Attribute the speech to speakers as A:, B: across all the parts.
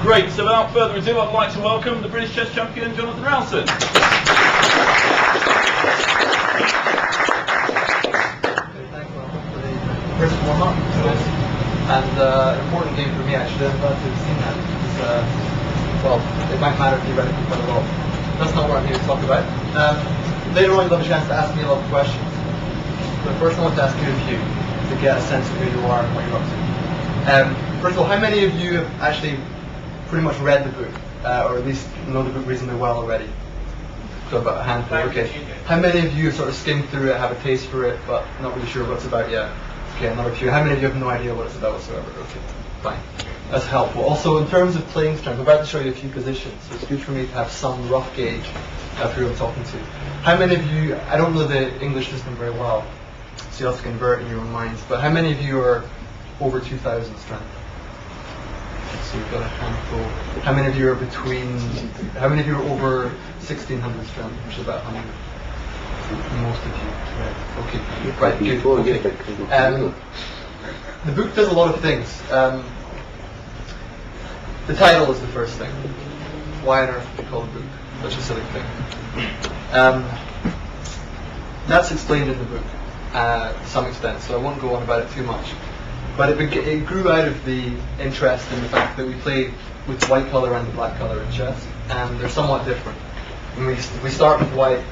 A: Great, so without further ado, I'd like to welcome the British chess champion, Jonathan Rowson.
B: Thanks, well, for the first warm-up. And an important game for me, actually. I'm glad to have seen that. Because, well, it might matter theoretically quite a lot. That's not what I'm here to talk about. Later on, you'll have a chance to ask me a lot of questions. But first, I want to ask you a few to get a sense of who you are and what you're up to. First of all, how many of you have actually pretty much read the book, or at least know the book reasonably well already? So about a handful. Okay. How many of you have sort of skimmed through it, have a taste for it, but not really sure what it's about yet? Okay, another few. How many of you have no idea what it's about whatsoever? Okay, fine. That's helpful. Also, in terms of playing strength, I'm about to show you a few positions, so it's good for me to have some rough gauge of who I'm talking to. How many of you, I don't know the English system very well, so you'll have to convert in your own minds, but how many of you are over 2,000 strength? So you've got a handful. How many of you are how many of you are over 1,600 strength, which is about 100? Most of you. Right. Okay. Right. Good. Okay. The book does a lot of things. The title is the first thing. Why on earth would you call the book such a silly thing? That's explained in the book to some extent, so I won't go on about it too much. But it grew out of the interest in the fact that we play with the white colour and the black colour in chess, and they're somewhat different. When we start with white,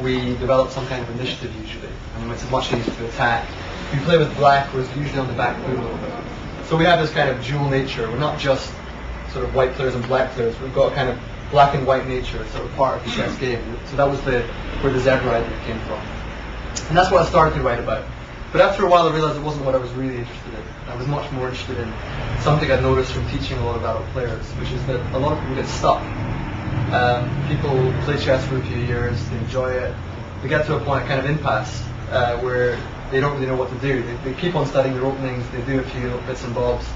B: we develop some kind of initiative usually, and it's much easier to attack. If you play with black, we're usually on the back foot a little bit. So we have this kind of dual nature. We're not just sort of white players and black players. We've got kind of black and white nature, sort of part of the chess game. So that was where the zebra idea came from. And that's what I started to write about. But after a while I realized it wasn't what I was really interested in. I was much more interested in something I'd noticed from teaching a lot of adult players, which is that a lot of people get stuck. People play chess for a few years, they enjoy it, they get to a point, kind of impasse, where they don't really know what to do. They keep on studying their openings, they do a few little bits and bobs,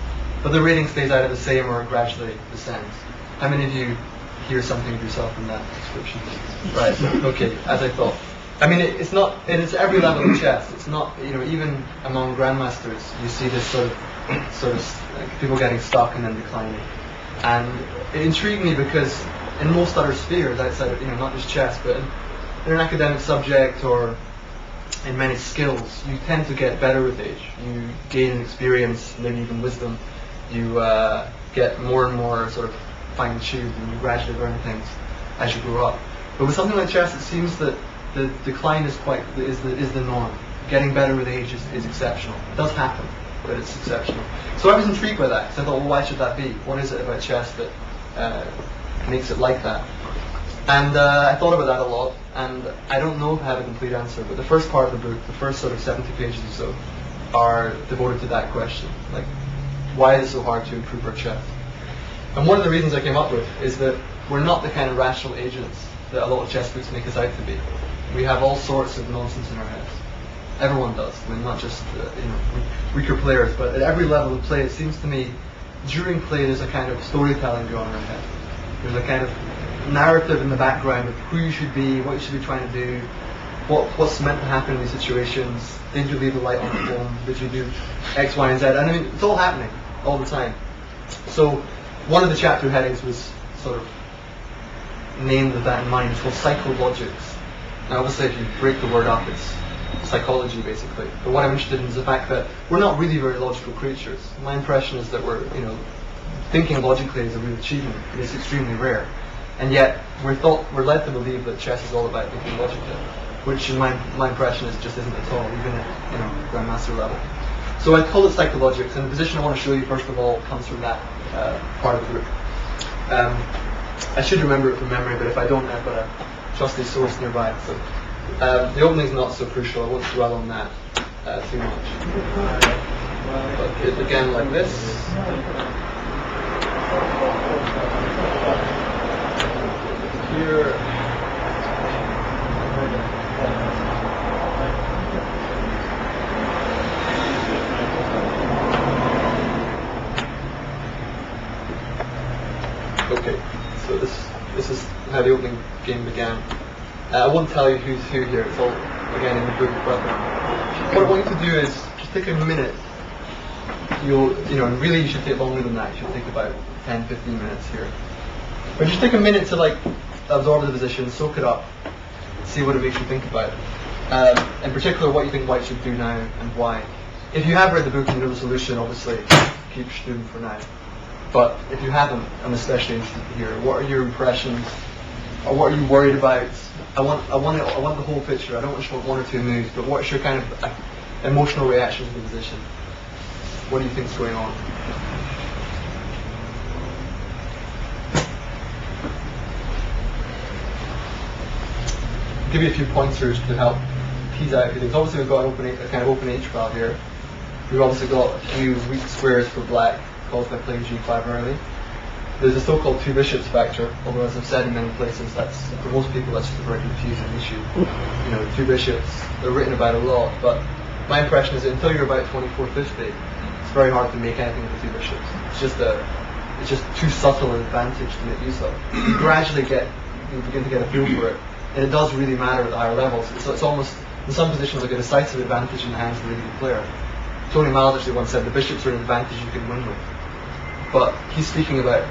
B: but the rating stays either the same or gradually descends. How many of you hear something of yourself in that description? Right, okay, as I thought. I mean, it's every level of chess. It's not, even among grandmasters, you see this sort of like people getting stuck and then declining. And it intrigued me because in most other spheres outside of, not just chess, but in an academic subject or in many skills, you tend to get better with age. You gain experience, maybe even wisdom. You get more and more sort of fine-tuned, and you gradually learn things as you grow up. But with something like chess, it seems that the decline is the norm. Getting better with age is exceptional. It does happen, but it's exceptional. So I was intrigued by that, because I thought, well, why should that be? What is it about chess that makes it like that? And I thought about that a lot, and I don't know if I have a complete answer, but the first part of the book, the first sort of 70 pages or so, are devoted to that question. Like, why is it so hard to improve our chess? And one of the reasons I came up with is that we're not the kind of rational agents that a lot of chess books make us out to be. We have all sorts of nonsense in our heads. Everyone does. I mean, not just weaker players, but at every level of play, it seems to me, during play, there's a kind of storytelling going on in our head. There's a kind of narrative in the background of who you should be, what you should be trying to do, what's meant to happen in these situations. Did you leave the light on at home? Did you do X, Y, and Z? And I mean, it's all happening all the time. So one of the chapter headings was sort of named with that in mind. It's called psychologics. Now, obviously, if you break the word up, it's psychology, basically. But what I'm interested in is the fact that we're not really very logical creatures. My impression is that thinking logically is a real achievement. It's extremely rare. And yet, we're led to believe that chess is all about thinking logically, which in my impression just isn't at all, even at grandmaster level. So I call it psychologics, and the position I want to show you, first of all, comes from that part of the book. I should remember it from memory, but if I don't, I've got a trusty source nearby. So the opening's not so crucial. I won't dwell on that too much. But it began like this. Here. Okay, so this is how the opening game began. I won't tell you who's who here, it's all again in the book, but what I want you to do is just take a minute really you should take longer than that. You should take about 10-15 minutes here. But just take a minute to like absorb the position, soak it up, see what it makes you think about. In particular, what you think white should do now and why. If you have read the book and you know the solution, obviously keep Sturm for now. But if you haven't, I'm especially interested to hear what are your impressions, or what are you worried about. I want the whole picture. I don't just want one or two moves, but what's your kind of emotional reaction to the position? What do you think is going on? I'll give you a few pointers to help tease out a few things. Obviously, we've got a kind of open H file here. We've obviously got a few weak squares for black caused by playing G5 early. There's a so-called two bishops factor, although as I've said in many places, that's for most people that's just a very confusing issue. Two bishops, they're written about a lot, but my impression is that until you're about 2450, it's very hard to make anything with the two bishops. It's just too subtle an advantage to make use of. You gradually begin to get a feel for it, and it does really matter at the higher levels. It's almost, in some positions, like a decisive advantage in the hands of the really good player. Tony Miles actually once said the bishops are an advantage you can win with. But he's speaking about,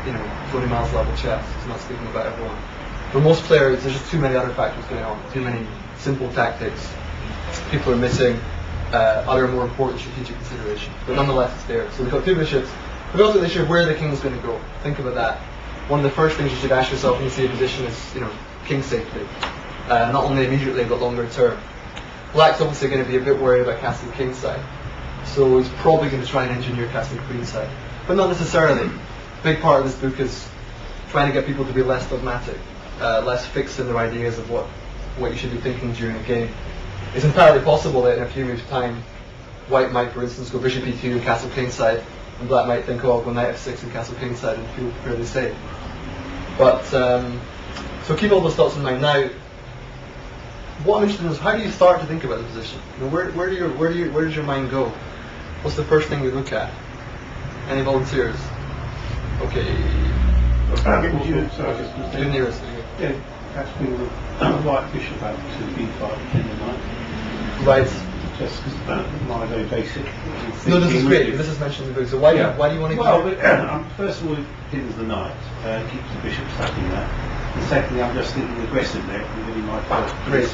B: Tony Miles level chess. He's not speaking about everyone. For most players, there's just too many other factors going on. Too many simple tactics. People are missing other more important strategic considerations. But nonetheless, it's there. So we've got two bishops. We've also got the issue of where the king is going to go. Think about that. One of the first things you should ask yourself when you see a position is, king safety. Not only immediately, but longer term. Black's obviously going to be a bit worried about casting king side. So he's probably going to try and engineer casting queen side. But not necessarily. A big part of this book is trying to get people to be less dogmatic, less fixed in their ideas of what you should be thinking during a game. It's entirely possible that in a few moves' time, white might, for instance, go bishop e2 and castle king side, and black might think, oh, I'll go knight f6 and castle king side and feel fairly safe. But, so keep all those thoughts in mind. Now, what I'm interested in is how do you start to think about the position? Where does your mind go? What's the first thing you look at? Any volunteers? Okay.
C: I'll give you the
B: nearest.
C: Yeah, that's been the white bishop out to b5 in the night.
B: Right.
C: Just because my very basic.
B: No, this is great. This is mentioned in the book. So why do you want to?
C: Well, first of all, it pins the knight, keeps the bishop stuck in that. And secondly, I'm just thinking aggressive there, really my first place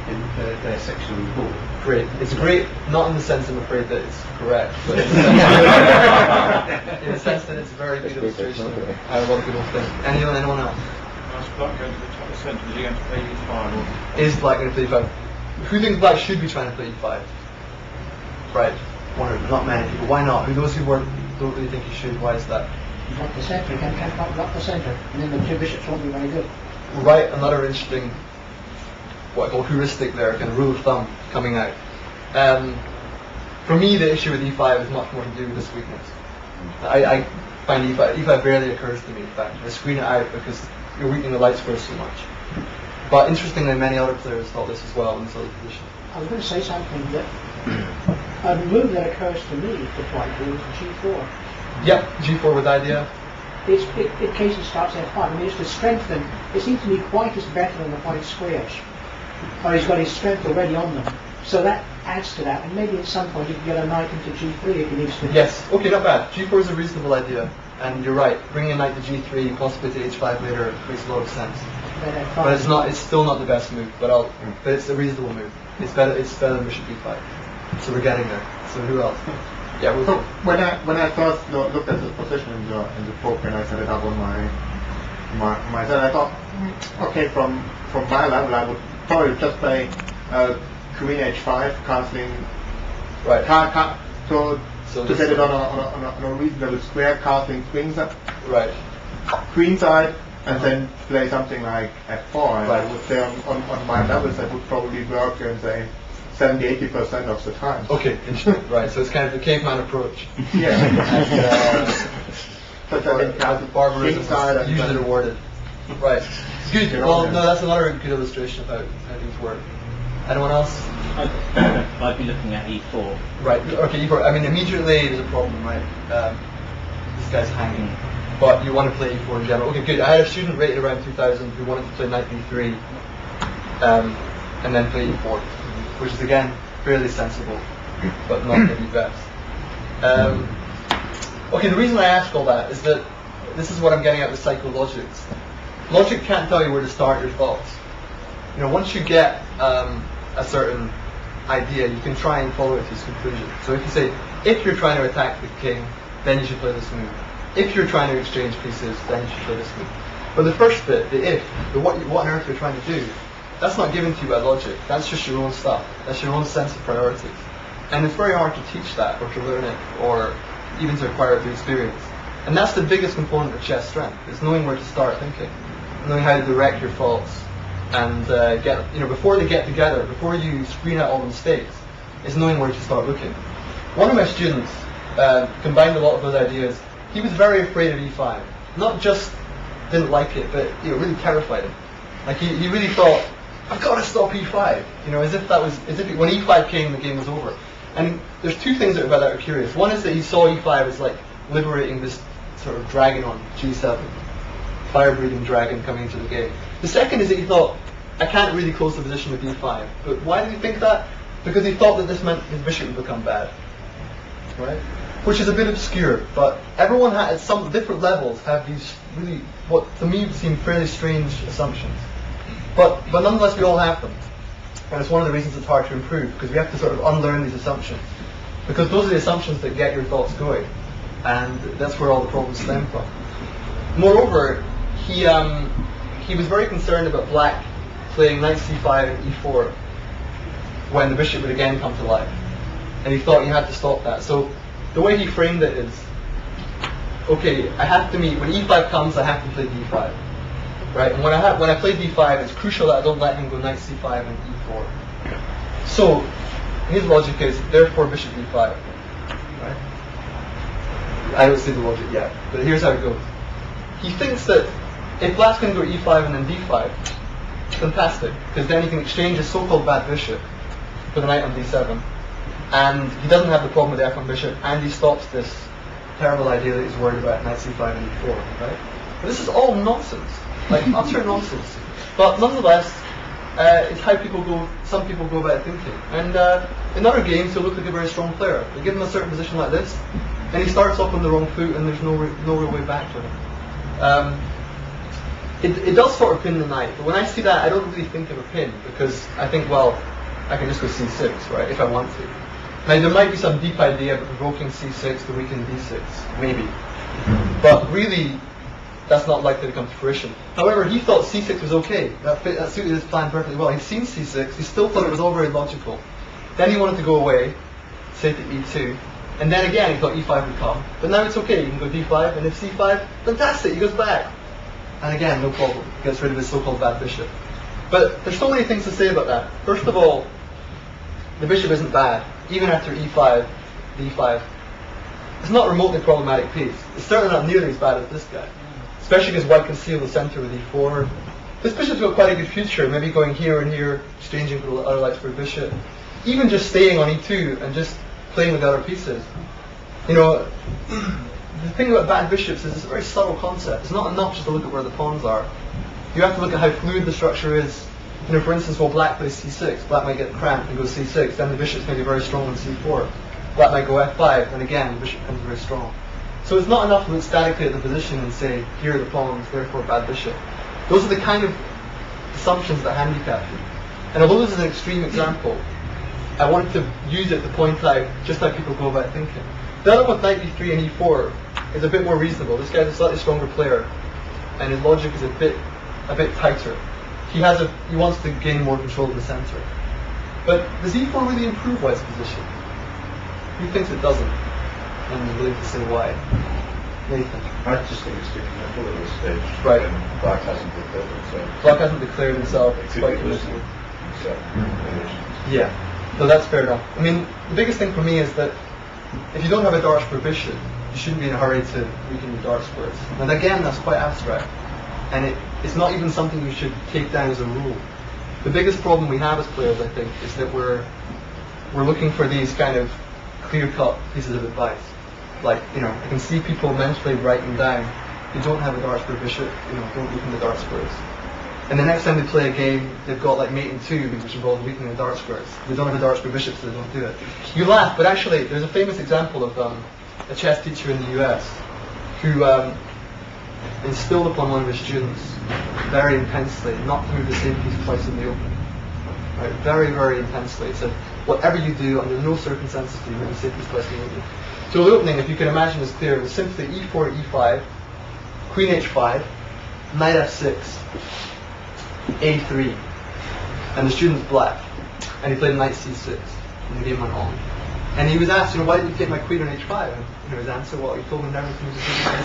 C: in their section of the board.
B: Great. It's great, not in the sense I'm afraid that it's correct, but in the sense that it's a very good illustration of how a lot of people think. Anyone else?
A: Is black going to the top of the centre? Is he going to play e5?
B: Is black going to play e5? Who thinks black should be trying to play e5? Right. Not many people. Why not? Those who don't really think he should. Why is that?
D: Block the centre, you can't block the centre, and then the two bishops won't be very good.
B: Right, another interesting, what I call heuristic there, kind of rule of thumb coming out. For me, the issue with e5 is much more to do with this weakness. I find e5 barely occurs to me, in fact. I screen it out because you're weakening the light squares so much. But interestingly, many other players thought this as well in this other position.
D: I was going to say something that a move that occurs to me to white is g4.
B: Yep, g4 with idea.
D: In case he starts f5, I mean, it's to strengthen. It seems to me white is better than the white squares. Or he's got his strength already on them. So that adds to that, and maybe at some point you can get a knight into g3 if he needs to.
B: Yes, okay, not bad. g4 is a reasonable idea, and you're right. Bringing a knight to g3, possibly to h5 later, makes a lot of sense. But it's not. It's still not the best move. But it's a reasonable move. It's better. It's better than bishop b5. So we're getting there. So who else? Yeah.
E: So when I first looked at this position in the book and I set it up on my set, I thought, okay, from my level, I would probably just play queen h5, castling.
B: Right.
E: So to set it on a reasonable square, castling queen side.
B: Right.
E: Queen side. And then play something like f4, and I would say on my levels that would probably work in say 70-80% of the time.
B: Okay, interesting. Right, so it's kind of the caveman approach.
E: Yeah.
B: And barbarism is usually rewarded. Right. Good. Well, no, that's another good illustration of how things work. Anyone else?
F: I'd be looking at e4.
B: Right. Okay. E4. I mean, immediately there's a problem, right? This guy's hanging. But you want to play e4 in general. Okay, good. I had a student rated around 2000 who wanted to play knight b3 and then play e4, which is again fairly sensible, but not maybe best. Okay, the reason I ask all that is that this is what I'm getting at with psychologics. Logic can't tell you where to start your thoughts. Once you get a certain idea, you can try and follow it to its conclusion. So if you say, if you're trying to attack the king, then you should play this move. If you're trying to exchange pieces, then you should play this move. But the first bit, the if, the what on earth you're trying to do, that's not given to you by logic. That's just your own stuff. That's your own sense of priorities. And it's very hard to teach that, or to learn it, or even to acquire it through experience. And that's the biggest component of chess strength, is knowing where to start thinking, knowing how to direct your thoughts, and before they get together, before you screen out all the mistakes, is knowing where to start looking. One of my students combined a lot of those ideas. He was very afraid of e5. Not just didn't like it, but it really terrified him. Like he really thought, I've got to stop e5. As if when e5 came, the game was over. And there's two things about that are curious. One is that he saw e5 as like liberating this sort of dragon on g7, fire-breathing dragon coming into the game. The second is that he thought, I can't really close the position with e5. But why did he think that? Because he thought that this meant his bishop would become bad, right? Which is a bit obscure, but everyone at some different levels have these really, what to me seem fairly strange assumptions. But nonetheless, we all have them. And it's one of the reasons it's hard to improve, because we have to sort of unlearn these assumptions. Because those are the assumptions that get your thoughts going. And that's where all the problems stem from. Moreover, he was very concerned about black playing knight c5 and e4 when the bishop would again come to life. And he thought he had to stop that. So the way he framed it is, okay, I have to when e5 comes, I have to play d5. Right? And when I play d5, it's crucial that I don't let him go knight c5 and e4. So his logic is, therefore bishop d5. Right? I don't see the logic yet, but here's how it goes. He thinks that if black's going to go e5 and then d5, fantastic, because then he can exchange his so-called bad bishop for the knight on d7, and he doesn't have the problem with the f1 bishop, and he stops this terrible idea that he's worried about knight c5 and e4, right? But this is all nonsense, like utter nonsense. But nonetheless, it's how some people go about thinking. And in other games, he'll look like a very strong player. You give him a certain position like this, and he starts off on the wrong foot, and there's no real way back for him. It does sort of pin the knight, but when I see that, I don't really think of a pin, because I think, well, I can just go c6, right, if I want to. Now, there might be some deep idea of provoking c6 to weaken d6, maybe. But really, that's not likely to come to fruition. However, he thought c6 was okay. That suited his plan perfectly well. He'd seen c6, he still thought it was all very logical. Then he wanted to go away, say to e2, and then again he thought e5 would come. But now it's okay, you can go d5, and if c5, fantastic, he goes back. And again, no problem, he gets rid of his so-called bad bishop. But there's so many things to say about that. First of all, the bishop isn't bad. Even after e5, d5, it's not a remotely problematic piece. It's certainly not nearly as bad as this guy. Especially because white can seal the center with e4. This bishop's got quite a good future, maybe going here and here, exchanging for the other lights for a bishop. Even just staying on e2 and just playing with the other pieces. The thing about bad bishops is it's a very subtle concept. It's not enough just to look at where the pawns are. You have to look at how fluid the structure is. For instance, while black plays c6, black might get cramped and go c6, then the bishop's going to be very strong on c4. Black might go f5, and again, the bishop becomes very strong. So it's not enough to look statically at the position and say, here are the pawns, therefore bad bishop. Those are the kind of assumptions that handicap you. And although this is an extreme example, I wanted to use it to point out just how people go about thinking. The other one, knight e3 and e4, is a bit more reasonable. This guy's a slightly stronger player, and his logic is a bit tighter. He wants to gain more control of the center. But does e4 really improve white's position? He thinks it doesn't, and he's willing to say why. Nathan.
G: I just think it's too simple at this stage.
B: Right.
G: And black hasn't declared himself.
B: Black hasn't declared himself. It's quite convincing. Yeah. So that's fair enough. I mean, the biggest thing for me is that if you don't have a dark square bishop, you shouldn't be in a hurry to weaken your dark squares. And again, that's quite abstract. And it's not even something you should take down as a rule. The biggest problem we have as players, I think, is that we're looking for these kind of clear-cut pieces of advice. Like, I can see people mentally writing down, you don't have a dark square bishop, don't weaken the dark squares. And the next time they play a game, they've got like mate and 2, which involves weakening the dark squares. They don't have a dark square bishop, so they don't do it. You laugh, but actually, there's a famous example of a chess teacher in the US who instilled upon one of his students very intensely not to move the same piece twice in the opening. Right? Very, very intensely. He said, whatever you do, under no circumstances do you move the same piece twice in the opening. So the opening, if you can imagine, is clear. It was simply e4, e5, queen h5, knight f6, a3, and the student's black, and he played knight c6, and the game went on. And he was asked, why did you take my queen on h5? And his answer, well, you told me never to move the same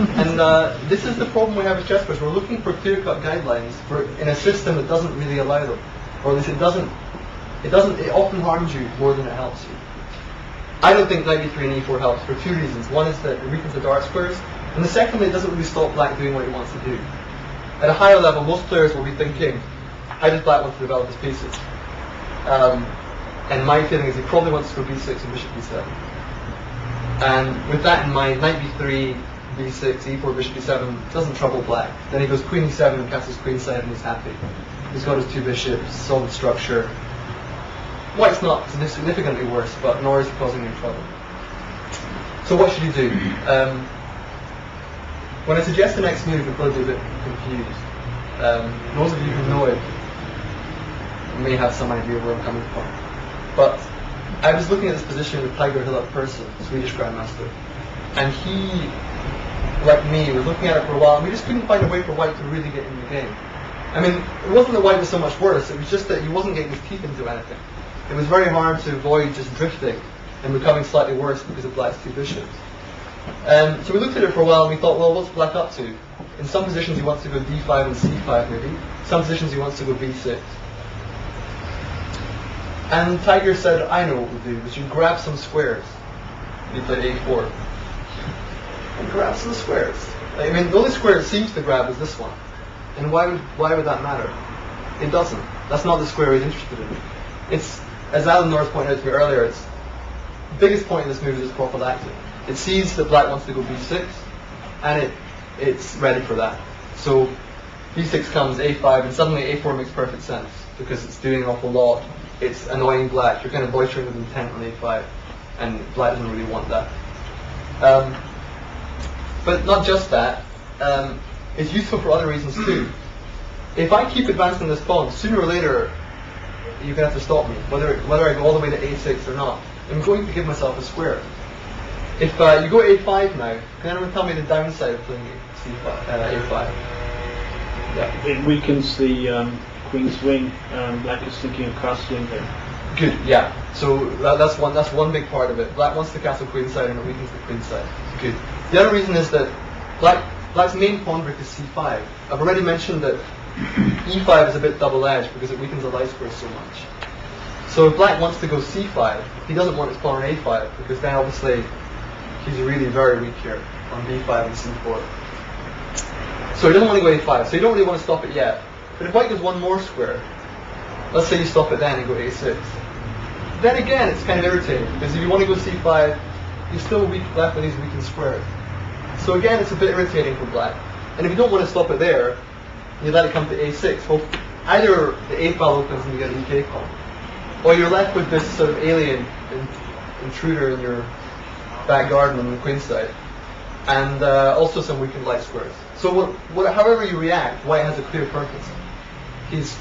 B: piece. And this is the problem we have with chess players. We're looking for clear-cut guidelines in a system that doesn't really allow them, or at least it often harms you more than it helps you. I don't think knight e3 and e4 helps for two reasons. One is that it weakens the dark squares, and the second, it doesn't really stop black doing what he wants to do. At a higher level, most players will be thinking, how does black want to develop his pieces? And my feeling is he probably wants to go b6 and bishop b7. And with that in mind, knight b3, b6, e4, bishop b7 doesn't trouble black. Then he goes queen e7 and castles queenside and he's happy. He's got his two bishops, solid structure. White's not significantly worse, but nor is he causing any trouble. So what should he do? When I suggest the next move, you'll probably be a bit confused. Those of you who know it may have some idea where I'm coming from. But I was looking at this position with Tiger Hill Persson, Swedish Grandmaster, and he, like me, was looking at it for a while, and we just couldn't find a way for White to really get in the game. I mean, it wasn't that White was so much worse, it was just that he wasn't getting his teeth into anything. It was very hard to avoid just drifting and becoming slightly worse because of Black's two bishops. So we looked at it for a while and we thought, well, what's Black up to? In some positions he wants to go d5 and c5 maybe. Some positions he wants to go b6. And Tiger said, I know what we'll do. We should grab some squares. And he played a4. And grab some squares. I mean, the only square it seems to grab is this one. And why would that matter? It doesn't. That's not the square he's interested in. It's, as Alan Norris pointed out to me earlier, the biggest point of this move is it's prophylactic. It sees that Black wants to go b6, and it's ready for that. So b6 comes, a5, and suddenly a4 makes perfect sense, because it's doing an awful lot. It's annoying Black. You're kind of loitering with intent on a5, and Black doesn't really want that. But not just that. It's useful for other reasons too. If I keep advancing this pawn, sooner or later, you're going to have to stop me, whether I go all the way to a6 or not. I'm going to give myself a square. If you go a5 now, can anyone tell me the downside of playing a5? Yeah.
F: It weakens the queen's wing. Black is thinking of castling there.
B: Good, yeah. So that's one big part of it. Black wants to castle queenside and it weakens the queenside. Good. The other reason is that Black's main pawn brick is c5. I've already mentioned that e5 is a bit double-edged because it weakens the light square so much. So if Black wants to go c5, he doesn't want his pawn on a5 because then obviously he's really very weak here on b5 and c4. So he doesn't want to go a5, so you don't really want to stop it yet. But if White goes one more square, let's say you stop it then and go a6, then again it's kind of irritating because if you want to go c5, you're still left with these weakened squares. So again, it's a bit irritating for Black. And if you don't want to stop it there, you let it come to a6. Well, either the a file opens and you get an ek call, or you're left with this sort of alien intruder in your back garden on the queen side, and also some weakened light squares. So however you react, White has a clear purpose. He's